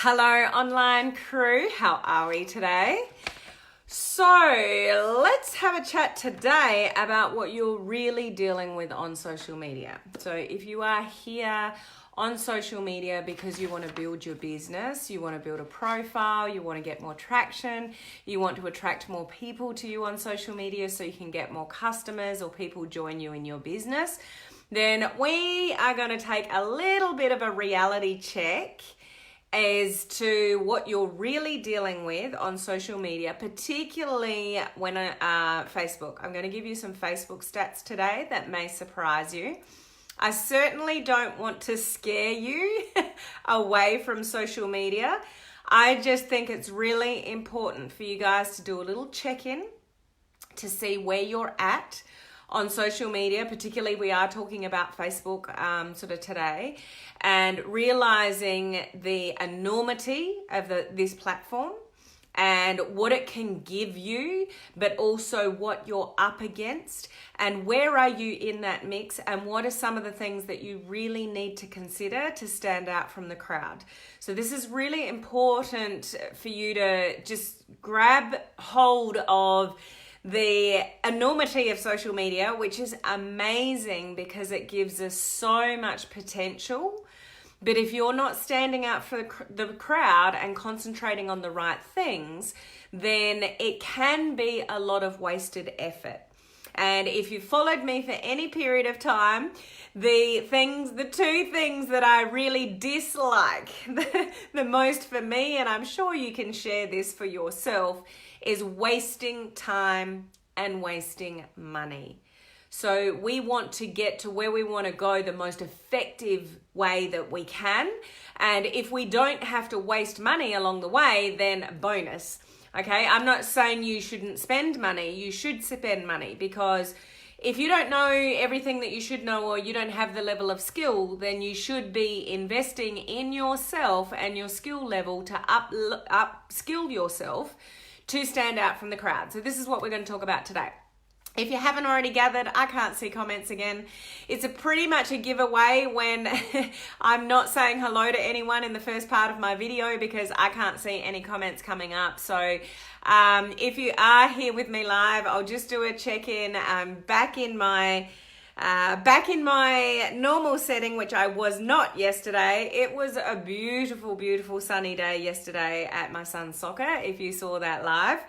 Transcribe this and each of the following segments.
Hello online crew, how are we today? So let's have a chat today about what you're really dealing with on social media. So if you are here on social media because you want to build your business, you want to build a profile, you want to get more traction, you want to attract more people to you on social media so you can get more customers or people join you in your business, then we are going to take a little bit of a reality check as to what you're really dealing with on social media, particularly when Facebook. I'm going to give you some Facebook stats today that may surprise you. I certainly don't want to scare you away from social media. I just think it's really important for you guys to do a little check-in to see where you're at on social media. Particularly we are talking about Facebook sort of today, and realizing the enormity of this platform and what it can give you, but also what you're up against and where are you in that mix, and what are some of the things that you really need to consider to stand out from the crowd. So this is really important for you to just grab hold of the enormity of social media, which is amazing because it gives us so much potential. But if you're not standing out for the crowd and concentrating on the right things, then it can be a lot of wasted effort. And if you followed me for any period of time, the two things that I really dislike the most for me, and I'm sure you can share this for yourself, is wasting time and wasting money. So we want to get to where we want to go the most effective way that we can. And if we don't have to waste money along the way, then bonus. Okay, I'm not saying you shouldn't spend money. You should spend money, because if you don't know everything that you should know, or you don't have the level of skill, then you should be investing in yourself and your skill level to up-skill yourself to stand out from the crowd. So this is what we're going to talk about today. If you haven't already gathered, I can't see comments again. It's pretty much a giveaway when I'm not saying hello to anyone in the first part of my video, because I can't see any comments coming up. So if you are here with me live, I'll just do a check-in. I'm back in my normal setting, which I was not yesterday. It was a beautiful, beautiful sunny day yesterday at my son's soccer, if you saw that live.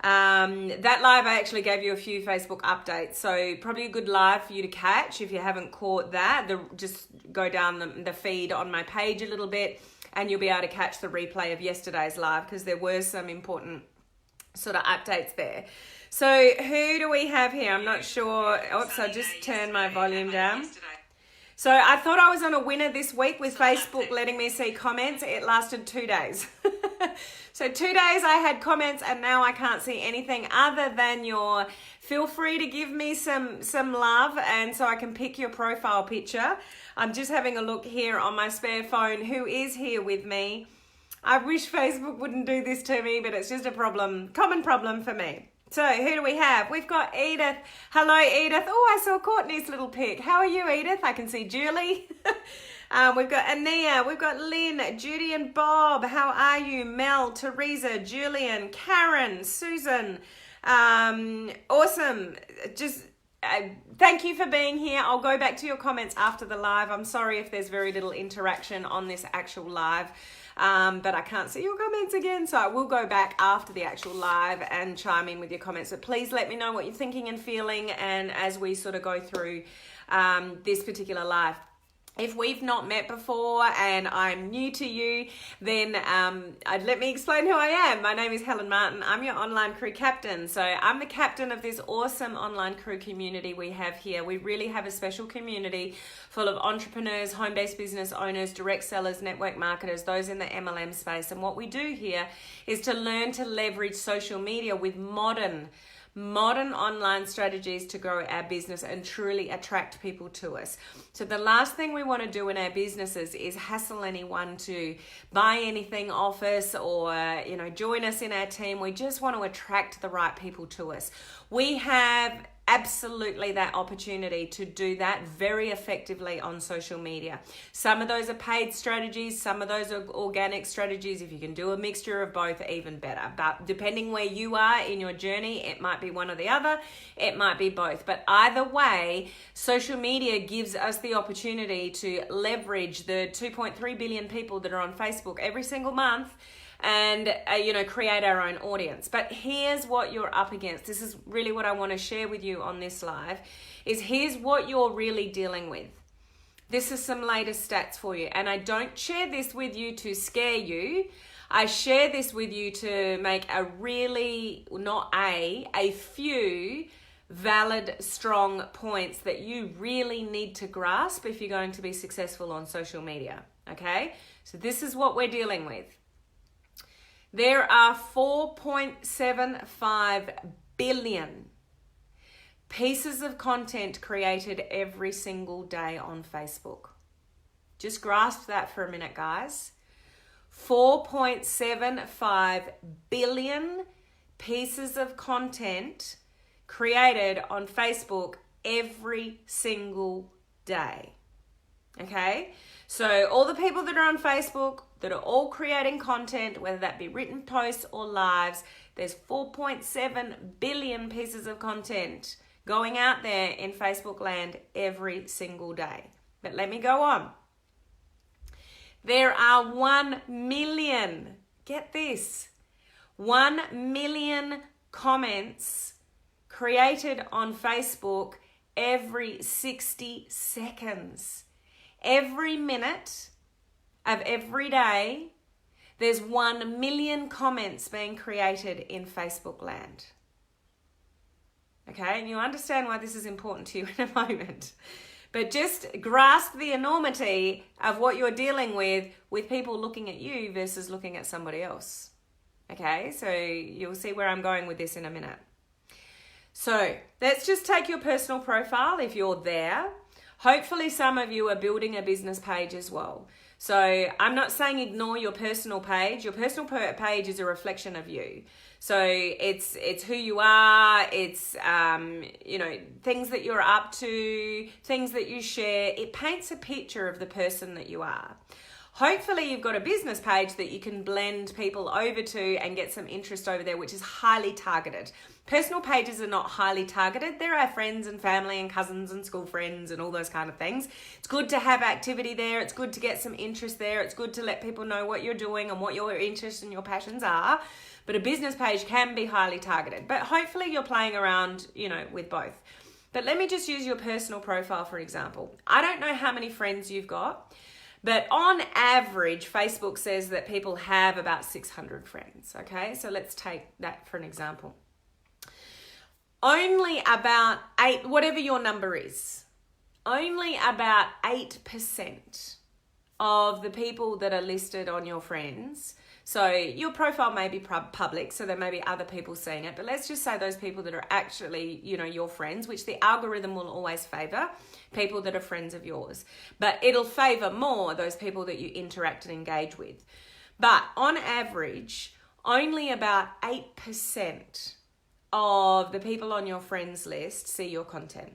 That live, I actually gave you a few Facebook updates, so probably a good live for you to catch if you haven't caught that. Just go down the feed on my page a little bit and you'll be able to catch the replay of yesterday's live, because there were some important sort of updates there. So who do we have here? I'm not sure. Oops, I just turned my volume down. So I thought I was on a winner this week with Facebook letting me see comments. It lasted 2 days. So 2 days I had comments, and now I can't see anything other than your feel free to give me some love, and so I can pick your profile picture. I'm just having a look here on my spare phone who is here with me. I wish Facebook wouldn't do this to me, but it's just a common problem for me. So who do we have? We've got Edith. Hello, Edith. Oh, I saw Courtney's little pic. How are you, Edith? I can see Julie. We've got Ania. We've got Lynn, Judy and Bob. How are you? Mel, Teresa, Julian, Karen, Susan. Awesome. Just thank you for being here. I'll go back to your comments after the live. I'm sorry if there's very little interaction on this actual live. But I can't see your comments again, so I will go back after the actual live and chime in with your comments. So please let me know what you're thinking and feeling, and as we sort of go through this particular live. If we've not met before and I'm new to you, then let me explain who I am. My name is Helen Martin. I'm your online crew captain. So I'm the captain of this awesome online crew community we have here. We really have a special community full of entrepreneurs, home-based business owners, direct sellers, network marketers, those in the MLM space. And what we do here is to learn to leverage social media with modern online strategies to grow our business and truly attract people to us. So the last thing we want to do in our businesses is hassle anyone to buy anything off us or join us in our team. We just want to attract the right people to us. We have absolutely that opportunity to do that very effectively on social media. Some of those are paid strategies, some of those are organic strategies. If you can do a mixture of both, even better. But depending where you are in your journey, it might be one or the other, it might be both. But either way, social media gives us the opportunity to leverage the 2.3 billion people that are on Facebook every single month and create our own audience. But here's what you're up against. This is really what I want to share with you on this live, is here's what you're really dealing with. This is some latest stats for you, and I don't share this with you to scare you. I share this with you to make a few valid, strong points that you really need to grasp if you're going to be successful on social media. Okay, so this is what we're dealing with. There are 4.75 billion pieces of content created every single day on Facebook. Just grasp that for a minute, guys. 4.75 billion pieces of content created on Facebook every single day. Okay? So all the people that are on Facebook that are all creating content, whether that be written posts or lives, there's 4.7 billion pieces of content going out there in Facebook land every single day. But let me go on. There are 1 million, get this, 1 million comments created on Facebook every 60 seconds. Every minute of every day, there's 1 million comments being created in Facebook land. Okay, and you understand why this is important to you in a moment. But just grasp the enormity of what you're dealing with people looking at you versus looking at somebody else. Okay, so you'll see where I'm going with this in a minute. So let's just take your personal profile if you're there. Hopefully some of you are building a business page as well. So I'm not saying ignore your personal page. Your personal page is a reflection of you. So it's who you are. It's things that you're up to, things that you share. It paints a picture of the person that you are. Hopefully you've got a business page that you can blend people over to and get some interest over there, which is highly targeted. Personal pages are not highly targeted. There are friends and family and cousins and school friends and all those kind of things. It's good to have activity there. It's good to get some interest there. It's good to let people know what you're doing and what your interests and your passions are. But a business page can be highly targeted. But hopefully you're playing around, with both. But let me just use your personal profile for example. I don't know how many friends you've got, but on average, Facebook says that people have about 600 friends, okay? So let's take that for an example. Only about 8, whatever your number is, only about 8% of the people that are listed on your friends. So your profile may be public, so there may be other people seeing it, but let's just say those people that are actually, your friends, which the algorithm will always favor, people that are friends of yours. But it'll favor more those people that you interact and engage with. But on average, only about 8% of the people on your friends list see your content.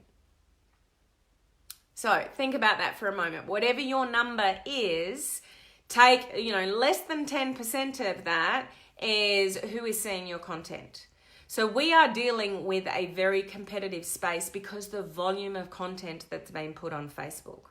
So think about that for a moment. Whatever your number is, take, less than 10% of that is who is seeing your content. So we are dealing with a very competitive space because the volume of content that's been put on Facebook.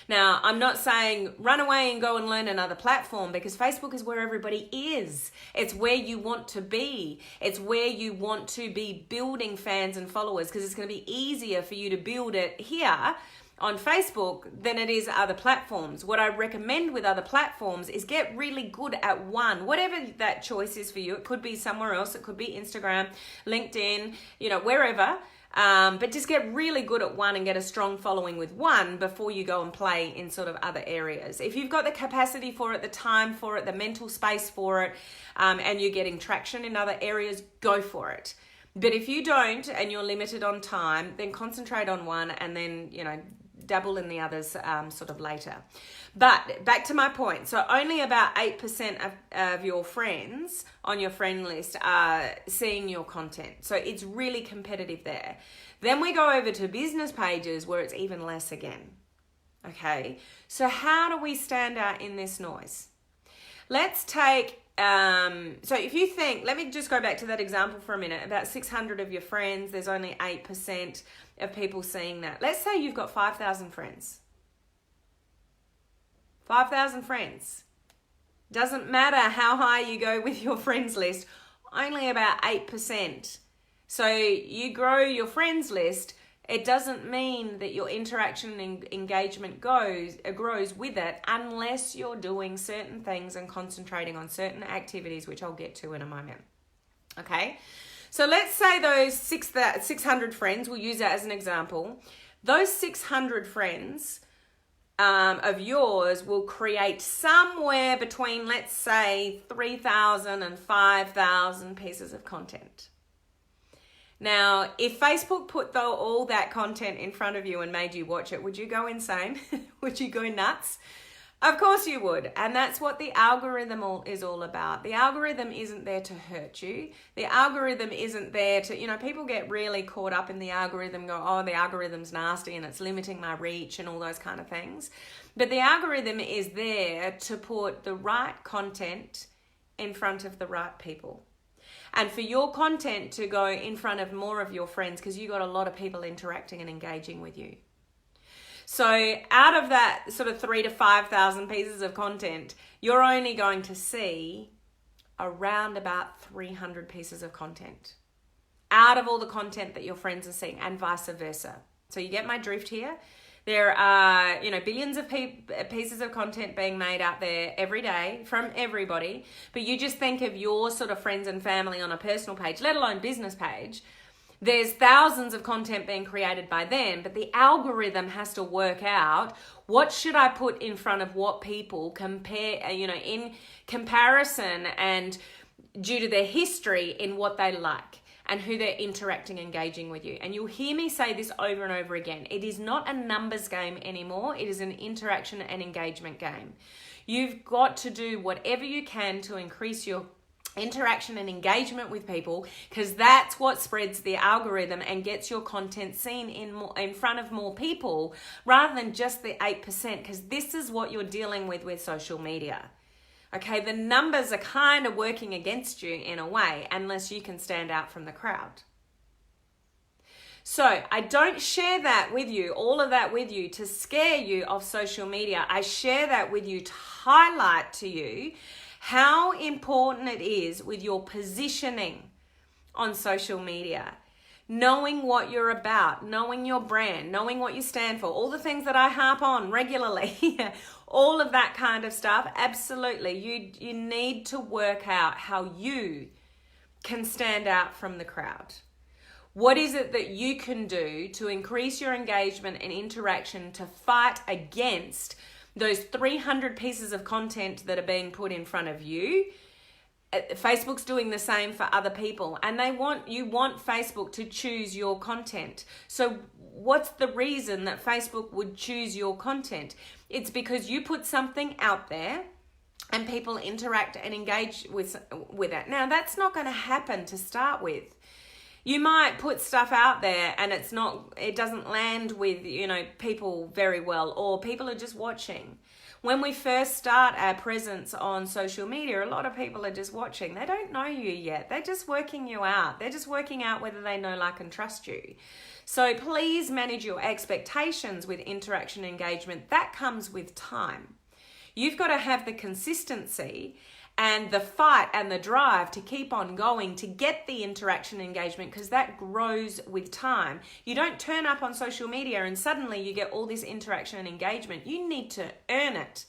Now, I'm not saying run away and go and learn another platform, because Facebook is where everybody is. It's where you want to be. It's where you want to be building fans and followers, because it's going to be easier for you to build it here on Facebook than it is other platforms. What I recommend with other platforms is get really good at one, whatever that choice is for you. It could be somewhere else. It could be Instagram, LinkedIn, wherever. But just get really good at one and get a strong following with one before you go and play in sort of other areas. If you've got the capacity for it, the time for it, the mental space for it, and you're getting traction in other areas, go for it. But if you don't and you're limited on time, then concentrate on one and then, dabble in the others sort of later. But back to my point. So only about 8% of your friends on your friend list are seeing your content. So it's really competitive there. Then we go over to business pages where it's even less again. Okay, so how do we stand out in this noise? Let's take, so if you think, let me just go back to that example for a minute, about 600 of your friends, there's only 8% of people seeing that. Let's say you've got 5,000 friends. 5,000 friends. Doesn't matter how high you go with your friends list, only about 8%. So you grow your friends list, it doesn't mean that your interaction and engagement grows with it unless you're doing certain things and concentrating on certain activities, which I'll get to in a moment. Okay, so let's say those 600 friends, we'll use that as an example. Those 600 friends of yours will create somewhere between, let's say, 3,000 and 5,000 pieces of content. Now, if Facebook put all that content in front of you and made you watch it, would you go insane? Would you go nuts? Of course you would. And that's what the algorithm is all about. The algorithm isn't there to hurt you. The algorithm isn't there to, people get really caught up in the algorithm, go, oh, the algorithm's nasty and it's limiting my reach and all those kind of things. But the algorithm is there to put the right content in front of the right people. And for your content to go in front of more of your friends, because you got a lot of people interacting and engaging with you. So out of that sort of 3,000 to 5,000 pieces of content, you're only going to see around about 300 pieces of content out of all the content that your friends are seeing, and vice versa. So you get my drift here. There are, billions of pieces of content being made out there every day from everybody. But you just think of your sort of friends and family on a personal page, let alone business page. There's thousands of content being created by them, but the algorithm has to work out what should I put in front of what people in comparison and due to their history in what they like and who they're interacting, engaging with you. And you'll hear me say this over and over again. It is not a numbers game anymore. It is an interaction and engagement game. You've got to do whatever you can to increase your interaction and engagement with people, because that's what spreads the algorithm and gets your content seen in front of more people rather than just the 8%, because this is what you're dealing with social media. Okay, the numbers are kind of working against you in a way unless you can stand out from the crowd. So I don't share that with you, all of that with you to scare you off social media. I share that with you to highlight to you how important it is with your positioning on social media. Knowing what you're about, knowing your brand, knowing what you stand for, all the things that I harp on regularly, all of that kind of stuff, absolutely. You need to work out how you can stand out from the crowd. What is it that you can do to increase your engagement and interaction to fight against those 300 pieces of content that are being put in front of you? Facebook's doing the same for other people, and you want Facebook to choose your content. So what's the reason that Facebook would choose your content? It's because you put something out there and people interact and engage with it. Now, that's not going to happen to start with. You might put stuff out there and it doesn't land with, people very well, or people are just watching. When we first start our presence on social media, a lot of people are just watching. They don't know you yet. They're just working you out. They're just working out whether they know, like, and trust you. So please manage your expectations with interaction engagement. That comes with time. You've got to have the consistency and the fight and the drive to keep on going to get the interaction engagement, because that grows with time. You don't turn up on social media and suddenly you get all this interaction and engagement. You need to earn it.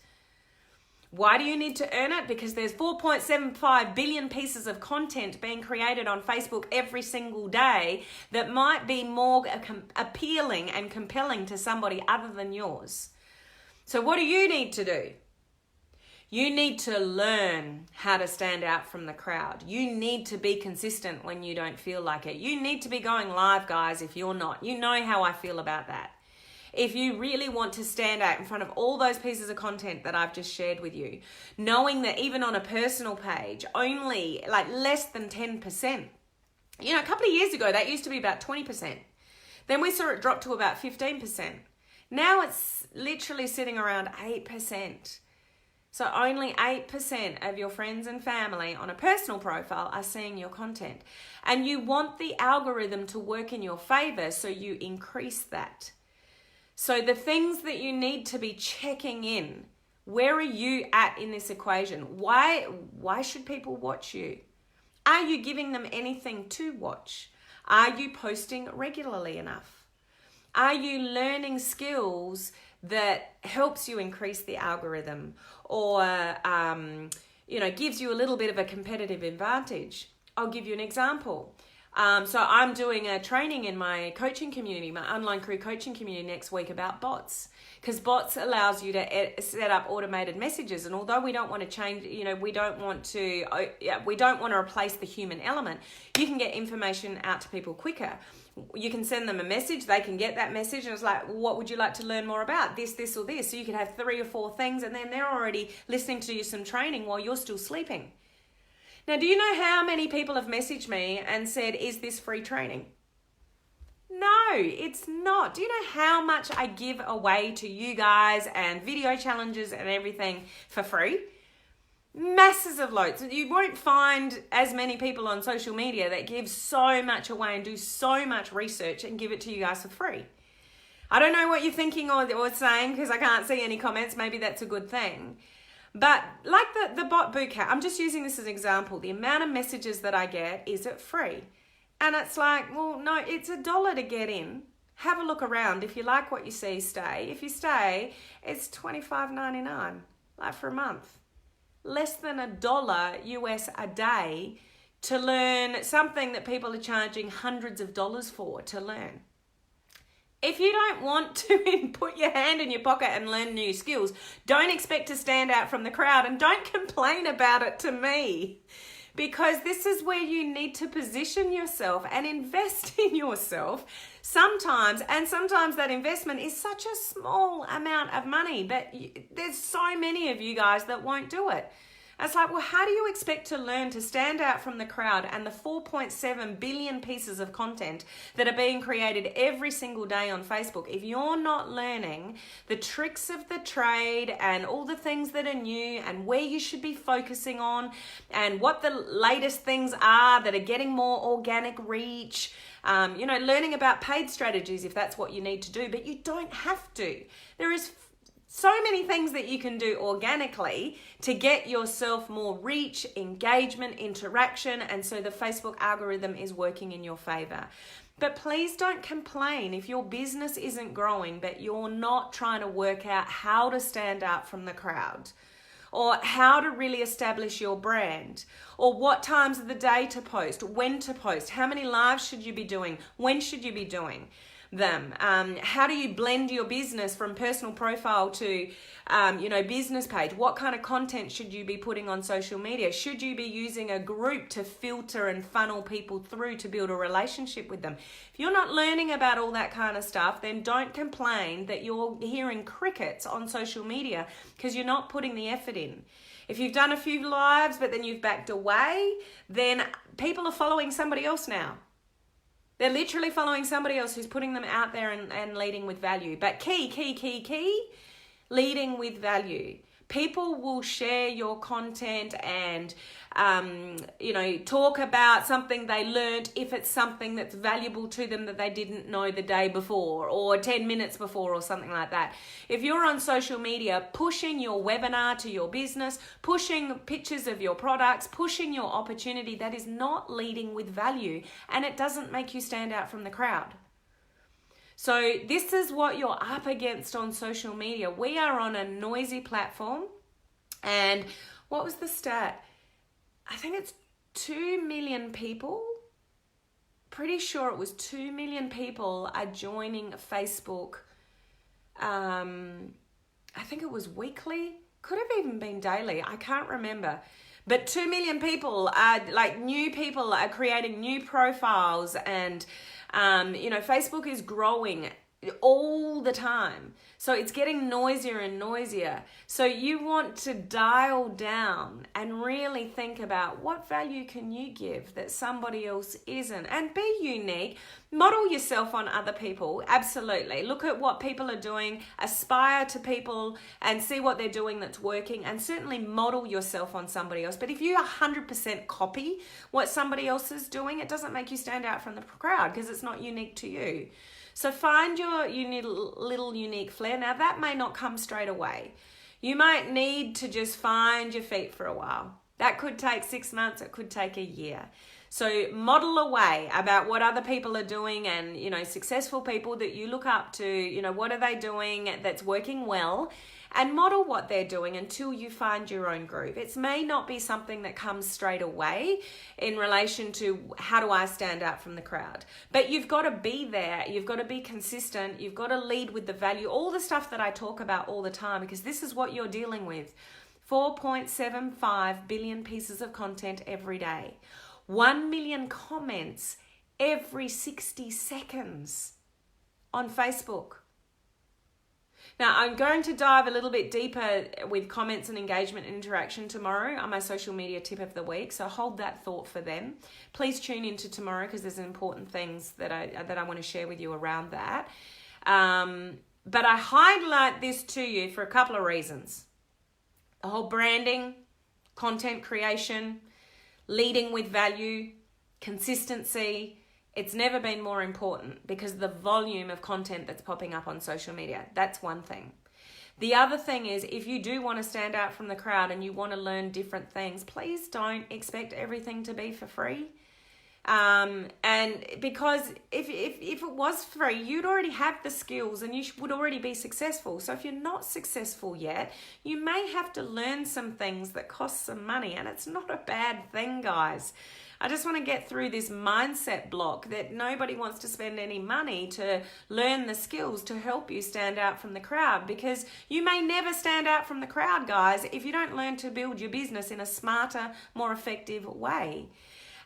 Why do you need to earn it? Because there's 4.75 billion pieces of content being created on Facebook every single day that might be more appealing and compelling to somebody other than yours. So what do you need to do? You need to learn how to stand out from the crowd. You need to be consistent when you don't feel like it. You need to be going live, guys, if you're not. You know how I feel about that. if you really want to stand out in front of all those pieces of content that I've just shared with you, knowing that even on a personal page, only like less than 10%. You know, a couple of years ago, that used to be about 20%. Then we saw it drop to about 15%. Now it's literally sitting around 8%. So only 8% of your friends and family on a personal profile are seeing your content. And you want the algorithm to work in your favor, so you increase that. So the things that you need to be checking in, where are you at in this equation? Why should people watch you? Are you giving them anything to watch? Are you posting regularly enough? Are you learning skills that helps you increase the algorithm or, gives you a little bit of a competitive advantage? I'll give you an example. So I'm doing a training in my coaching community, my online career coaching community next week about bots, because bots allows you to set up automated messages. And although we don't want to change, we don't want to replace the human element, you can get information out to people quicker. You can send them a message, they can get that message, and it's like, what would you like to learn more about? This, or this. So you could have 3 or 4 things, and then they're already listening to you some training while you're still sleeping. Now, do you know how many people have messaged me and said, is this free training? No, it's not. Do you know how much I give away to you guys and video challenges and everything for free? Masses of loads. You won't find as many people on social media that give so much away and do so much research and give it to you guys for free. I don't know what you're thinking or saying, because I can't see any comments. Maybe that's a good thing. But like the bot bootcamp, I'm just using this as an example. The amount of messages that I get, is it free? And it's like, well, no, it's $1 to get in. Have a look around. If you like what you see, stay. If you stay, it's $25.99, like for a month. Less than $1 US a day to learn something that people are charging hundreds of dollars for to learn. If you don't want to put your hand in your pocket and learn new skills, don't expect to stand out from the crowd, and don't complain about it to me, because this is where you need to position yourself and invest in yourself sometimes. And sometimes that investment is such a small amount of money, but there's so many of you guys that won't do it. It's like, well, how do you expect to learn to stand out from the crowd and the 4.7 billion pieces of content that are being created every single day on Facebook if you're not learning the tricks of the trade and all the things that are new and where you should be focusing on and what the latest things are that are getting more organic reach? Learning about paid strategies if that's what you need to do, but you don't have to. There is so many things that you can do organically to get yourself more reach, engagement, interaction, and so the Facebook algorithm is working in your favor. But please don't complain if your business isn't growing, but you're not trying to work out how to stand out from the crowd, or how to really establish your brand, or what times of the day to post, when to post, how many lives should you be doing, when should you be doing them, how do you blend your business from personal profile to business page, what kind of content should you be putting on social media, should you be using a group to filter and funnel people through to build a relationship with them? If you're not learning about all that kind of stuff, then don't complain that you're hearing crickets on social media because you're not putting the effort in. If you've done a few lives but then you've backed away, then people are following somebody else now. They're literally following somebody else who's putting them out there and leading with value. But key, leading with value. People will share your content and, talk about something they learned if it's something that's valuable to them that they didn't know the day before or 10 minutes before or something like that. If you're on social media pushing your webinar to your business, pushing pictures of your products, pushing your opportunity, that is not leading with value, and it doesn't make you stand out from the crowd. So this is what you're up against on social media. We are on a noisy platform, and what was the stat? I think it's 2 million people. Pretty sure it was 2 million people are joining Facebook. I think it was weekly. Could have even been daily. I can't remember. But 2 million people are new people are creating new profiles, and Facebook is growing all the time. So it's getting noisier and noisier. So you want to dial down and really think about what value can you give that somebody else isn't, and be unique. Model yourself on other people. Absolutely. Look at what people are doing, aspire to people and see what they're doing that's working, and certainly model yourself on somebody else. But if you 100% copy what somebody else is doing, it doesn't make you stand out from the crowd because it's not unique to you. So find your little unique flair. Now that may not come straight away. You might need to just find your feet for a while. That could take 6 months, it could take a year. So model away about what other people are doing, and, successful people that you look up to, what are they doing that's working well, and model what they're doing until you find your own groove. It may not be something that comes straight away in relation to how do I stand out from the crowd, but you've got to be there. You've got to be consistent. You've got to lead with the value, all the stuff that I talk about all the time, because this is what you're dealing with. 4.75 billion pieces of content every day. 1 million comments every 60 seconds on Facebook. Now, I'm going to dive a little bit deeper with comments and engagement and interaction tomorrow on my social media tip of the week, so hold that thought for them. Please tune into tomorrow because there's important things that I want to share with you around that. But I highlight this to you for a couple of reasons. The whole branding, content creation, leading with value, consistency. It's never been more important because the volume of content that's popping up on social media. That's one thing. The other thing is, if you do want to stand out from the crowd and you want to learn different things, please don't expect everything to be for free. And because if it was free, you'd already have the skills and you would already be successful. So if you're not successful yet, you may have to learn some things that cost some money, and it's not a bad thing, guys. I just want to get through this mindset block that nobody wants to spend any money to learn the skills to help you stand out from the crowd, because you may never stand out from the crowd, guys, if you don't learn to build your business in a smarter, more effective way.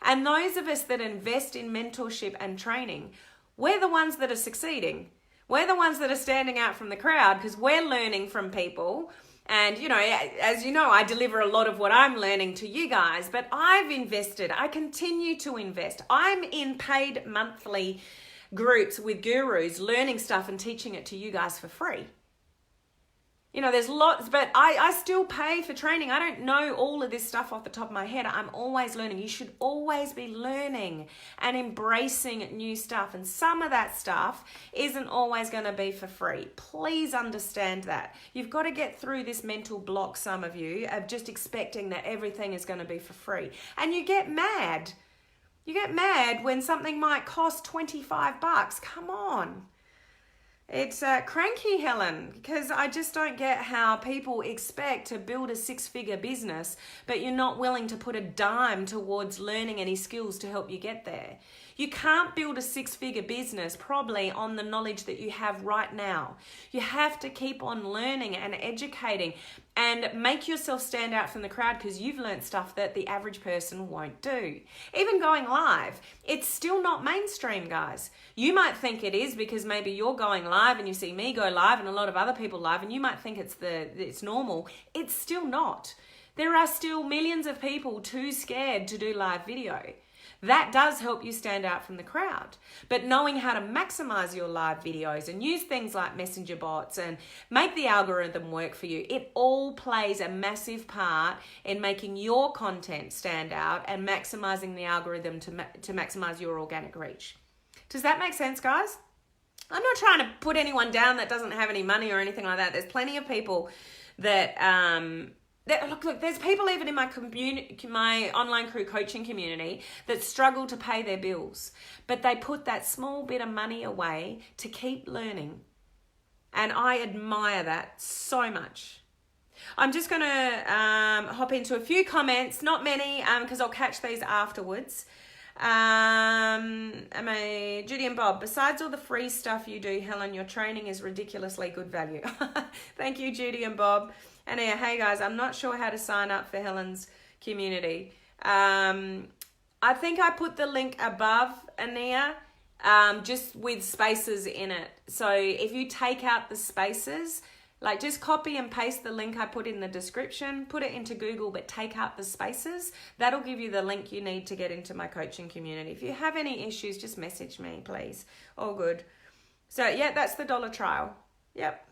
And those of us that invest in mentorship and training, we're the ones that are succeeding. We're the ones that are standing out from the crowd because we're learning from people. And, as you know, I deliver a lot of what I'm learning to you guys, but I've invested. I continue to invest. I'm in paid monthly groups with gurus, learning stuff and teaching it to you guys for free. There's lots, but I still pay for training. I don't know all of this stuff off the top of my head. I'm always learning. You should always be learning and embracing new stuff. And some of that stuff isn't always going to be for free. Please understand that. You've got to get through this mental block, some of you, of just expecting that everything is going to be for free. And you get mad. You get mad when something might cost $25. Come on. It's cranky, Helen, because I just don't get how people expect to build a 6-figure business, but you're not willing to put a dime towards learning any skills to help you get there. You can't build a 6-figure business probably on the knowledge that you have right now. You have to keep on learning and educating and make yourself stand out from the crowd because you've learned stuff that the average person won't do. Even going live, it's still not mainstream, guys. You might think it is because maybe you're going live and you see me go live and a lot of other people live, and you might think it's normal. It's still not. There are still millions of people too scared to do live video. That does help you stand out from the crowd. But knowing how to maximize your live videos and use things like messenger bots and make the algorithm work for you, it all plays a massive part in making your content stand out and maximizing the algorithm to maximize your organic reach. Does that make sense, guys? I'm not trying to put anyone down that doesn't have any money or anything like that. There's plenty of people that look, there's people even in my community, my online crew coaching community, that struggle to pay their bills, but they put that small bit of money away to keep learning. And I admire that so much. I'm just going to hop into a few comments, not many, because I'll catch these afterwards. Judy and Bob, besides all the free stuff you do, Helen, your training is ridiculously good value. Thank you, Judy and Bob. And hey guys, I'm not sure how to sign up for Helen's community. I think I put the link above, Ania, just with spaces in it. So if you take out the spaces, like just copy and paste the link I put in the description, put it into Google, but take out the spaces. That'll give you the link you need to get into my coaching community. If you have any issues, just message me, please. All good. So yeah, that's the $1 trial. Yep.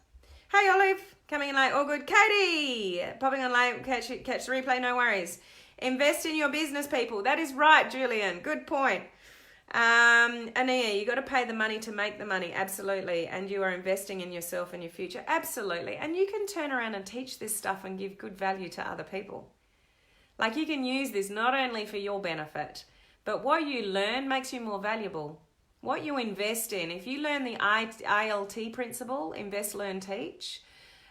Hey Olive, coming in late. All good. Katie, popping on late. Catch the replay, no worries. Invest in your business, people. That is right, Julian. Good point. Ania, you got to pay the money to make the money. Absolutely. And you are investing in yourself and your future. Absolutely. And you can turn around and teach this stuff and give good value to other people. Like, you can use this not only for your benefit, but what you learn makes you more valuable. What you invest in, if you learn the ILT principle, invest, learn, teach,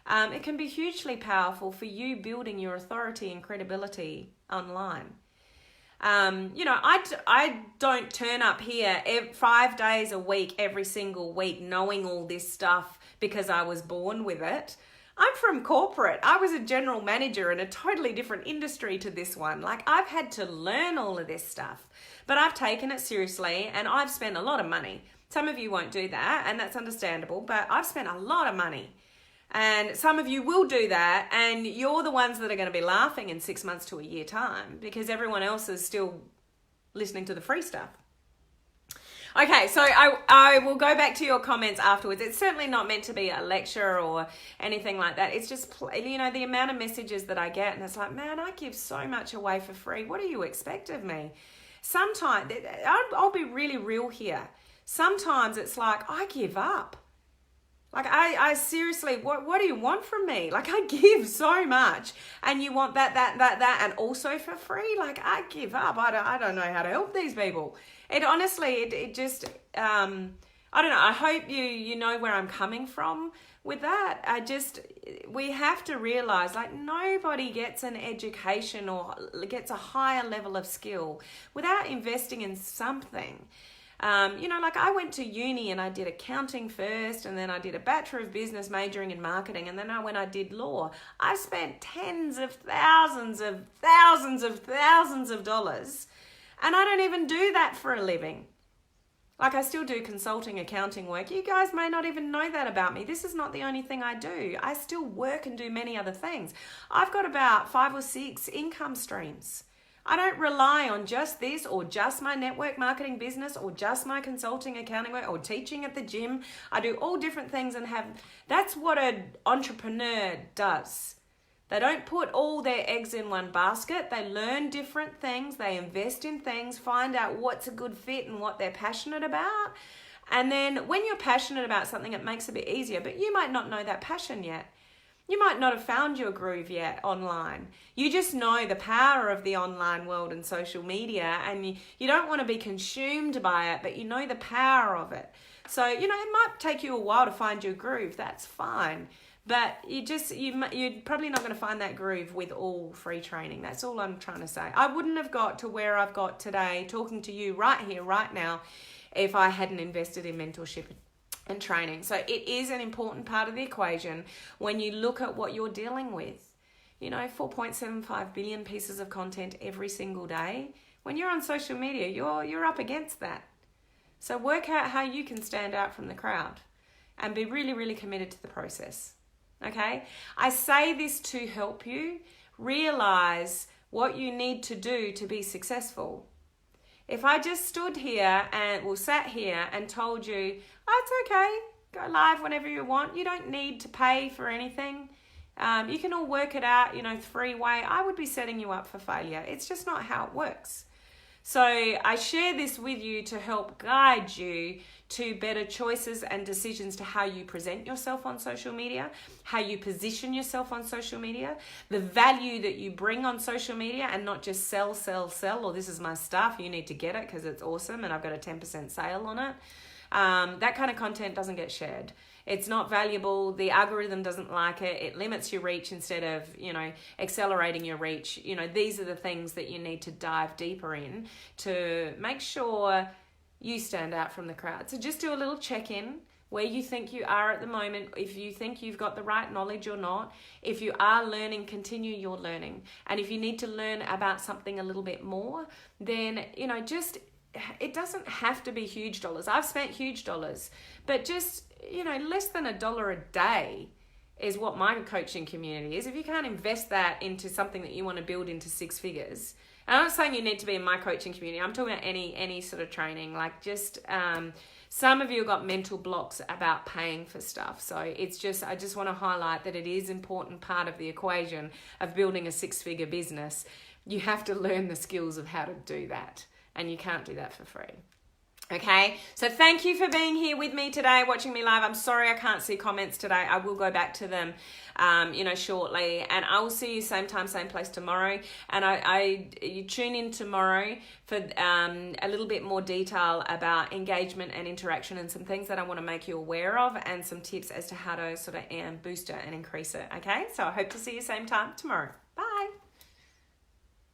it can be hugely powerful for you building your authority and credibility online. I don't turn up here 5 days a week, every single week, knowing all this stuff because I was born with it. I'm from corporate. I was a general manager in a totally different industry to this one. Like, I've had to learn all of this stuff, but I've taken it seriously and I've spent a lot of money. Some of you won't do that, and that's understandable, but I've spent a lot of money. And some of you will do that, and you're the ones that are going to be laughing in 6 months to a year time because everyone else is still listening to the free stuff. Okay, so I will go back to your comments afterwards. It's certainly not meant to be a lecture or anything like that. It's just, the amount of messages that I get, and it's like, man, I give so much away for free. What do you expect of me? Sometimes, I'll be really real here. Sometimes it's like, I give up. Like, I seriously, what do you want from me? Like, I give so much, and you want that, and also for free? Like, I give up. I don't know how to help these people. It honestly, it just, I don't know. I hope you know where I'm coming from with that. We have to realize, like, nobody gets an education or gets a higher level of skill without investing in something. Like, I went to uni and I did accounting first, and then I did a Bachelor of Business majoring in marketing, and then when I did law, I spent tens of thousands of dollars, and I don't even do that for a living. Like, I still do consulting accounting work. You guys may not even know that about me. This is not the only thing I do. I still work and do many other things. I've got about 5 or 6 income streams. I don't rely on just this or just my network marketing business or just my consulting accounting work or teaching at the gym. I do all different things that's what an entrepreneur does. They don't put all their eggs in one basket. They learn different things. They invest in things, find out what's a good fit and what they're passionate about. And then when you're passionate about something, it makes it a bit easier, but you might not know that passion yet. You might not have found your groove yet online. You just know the power of the online world and social media, and you don't want to be consumed by it, but you know the power of it. So, it might take you a while to find your groove. That's fine. But you're probably not going to find that groove with all free training. That's all I'm trying to say. I wouldn't have got to where I've got today, talking to you right here, right now, if I hadn't invested in mentorship and training. So it is an important part of the equation when you look at what you're dealing with. 4.75 billion pieces of content every single day. When you're on social media, you're up against that. So work out how you can stand out from the crowd and be really, really committed to the process. Okay? I say this to help you realize what you need to do to be successful. If I just stood here sat here and told you, oh, it's okay, go live whenever you want, you don't need to pay for anything, you can all work it out, free way, I would be setting you up for failure. It's just not how it works. So I share this with you to help guide you to better choices and decisions to how you present yourself on social media, how you position yourself on social media, the value that you bring on social media, and not just sell, or this is my stuff, you need to get it because it's awesome and I've got a 10% sale on it. That kind of content doesn't get shared. It's not valuable. The algorithm doesn't like it. It limits your reach instead of, accelerating your reach. These are the things that you need to dive deeper in to make sure you stand out from the crowd. So just do a little check-in where you think you are at the moment. If you think you've got the right knowledge or not. If you are learning, continue your learning. And if you need to learn about something a little bit more, then, just it doesn't have to be huge dollars. I've spent huge dollars, but just, less than $1 a day is what my coaching community is. If you can't invest that into something that you want to build into 6 figures, and I'm not saying you need to be in my coaching community, I'm talking about any sort of training, like just, some of you have got mental blocks about paying for stuff. So I just want to highlight that it is an important part of the equation of building a 6-figure business. You have to learn the skills of how to do that, and you can't do that for free. Okay, so thank you for being here with me today, watching me live. I'm sorry I can't see comments today. I will go back to them, shortly, and I will see you same time, same place tomorrow. And you tune in tomorrow for a little bit more detail about engagement and interaction and some things that I want to make you aware of, and some tips as to how to sort of boost it and increase it. Okay, so I hope to see you same time tomorrow.